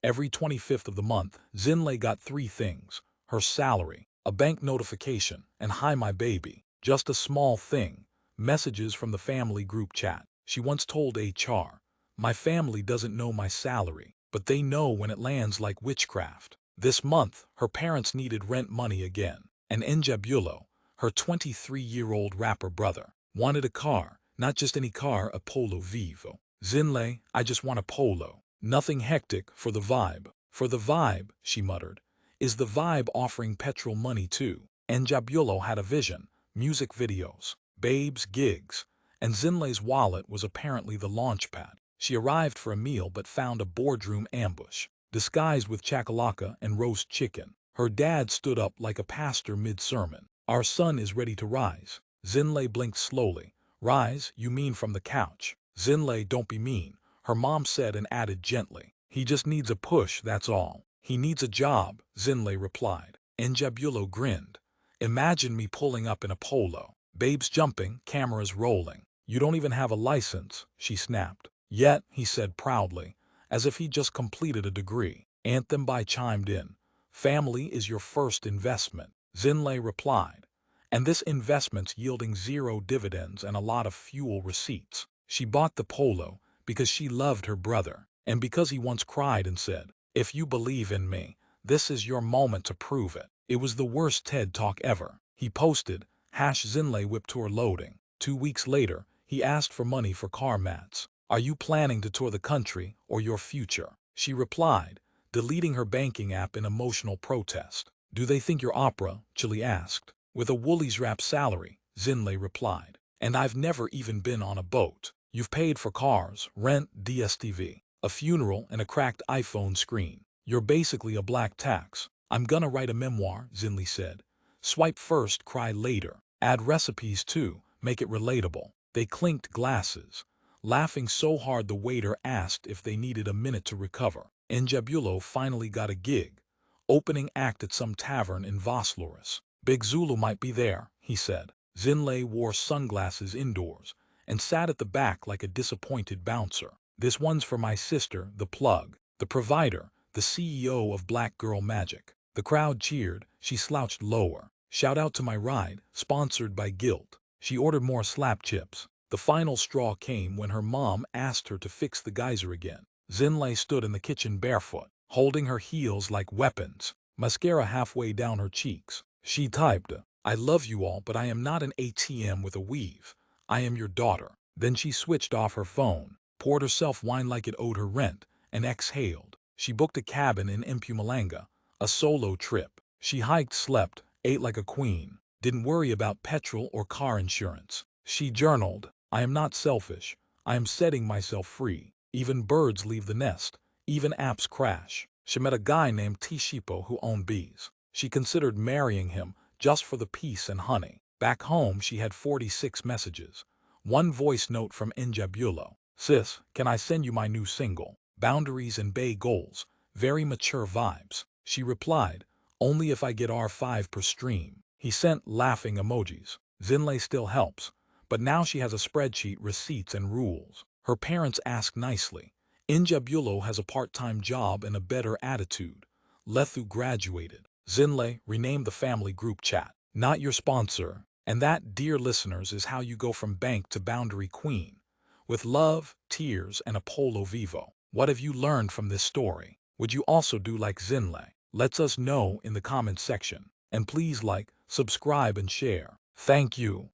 Every 25th of the month, Zinlei got three things: her salary, a bank notification, and "Hi my baby." Just a small thing. Messages from the family group chat. She once told HR, "My family doesn't know my salary, but they know when it lands like witchcraft." This month, her parents needed rent money again, and Enjabulo, her 23-year-old rapper brother, wanted a car, not just any car, a Polo Vivo. "Zinlei, I just want a Polo. Nothing hectic, for the vibe." "For the vibe," she muttered. "Is the vibe offering petrol money too?" Enjabulo had a vision: music videos, babes, gigs, and Zinlei's wallet was apparently the launchpad. She arrived for a meal but found a boardroom ambush, disguised with chakalaka and roast chicken. Her dad stood up like a pastor mid-sermon. "Our son is ready to rise." Zinlei blinked slowly. "Rise, you mean from the couch?" "Zinlei, don't be mean," her mom said and added gently. "He just needs a push, that's all." "He needs a job," Zinlei replied. Enjabulo grinned. "Imagine me pulling up in a Polo. Babes jumping, cameras rolling. You don't even have a license," she snapped. "Yet," he said proudly, as if he'd just completed a degree. Anthem by chimed in. "Family is your first investment," Zinlei replied. "And this investment's yielding zero dividends and a lot of fuel receipts." She bought the Polo because she loved her brother, and because he once cried and said, "If you believe in me, this is your moment to prove it." It was the worst TED Talk ever. He posted, #Zinlei whip tour loading. 2 weeks later, he asked for money for car mats. "Are you planning to tour the country or your future?" She replied, deleting her banking app in emotional protest. "Do they think you're opera?" Chili asked. "With a Woolies wrap salary," Zinlei replied. "And I've never even been on a boat." "You've paid for cars, rent, DSTV, a funeral, and a cracked iPhone screen. You're basically a black tax." "I'm gonna write a memoir," Zinlei said. "Swipe first, cry later. Add recipes too, make it relatable." They clinked glasses, laughing so hard the waiter asked if they needed a minute to recover. Enjabulo finally got a gig, opening act at some tavern in Vosloris. "Big Zulu might be there," he said. Zinlei wore sunglasses indoors and sat at the back like a disappointed bouncer. "This one's for my sister, the plug, the provider, the CEO of Black Girl Magic." The crowd cheered. She slouched lower. "Shout out to my ride, sponsored by Guilt." She ordered more slap chips. The final straw came when her mom asked her to fix the geyser again. Zinlei stood in the kitchen barefoot, holding her heels like weapons, mascara halfway down her cheeks. She typed, "I love you all, but I am not an ATM with a weave. I am your daughter." Then she switched off her phone, poured herself wine like it owed her rent, and exhaled. She booked a cabin in Mpumalanga, a solo trip. She hiked, slept, ate like a queen, didn't worry about petrol or car insurance. She journaled, "I am not selfish. I am setting myself free. Even birds leave the nest. Even apps crash." She met a guy named Tishipo who owned bees. She considered marrying him just for the peace and honey. Back home, she had 46 messages. One voice note from Enjabulo. "Sis, can I send you my new single? Boundaries and Bay Goals. Very mature vibes." She replied, "Only if I get R5 per stream." He sent laughing emojis. Zinlei still helps, but now she has a spreadsheet, receipts, and rules. Her parents ask nicely. Enjabulo has a part-time job and a better attitude. Lethu graduated. Zinlei renamed the family group chat. Not your sponsor. And that, dear listeners, is how you go from bank to boundary queen. With love, tears, and a Polo Vivo. What have you learned from this story? Would you also do like Zinlei? Let us know in the comments section. And please like, subscribe, and share. Thank you.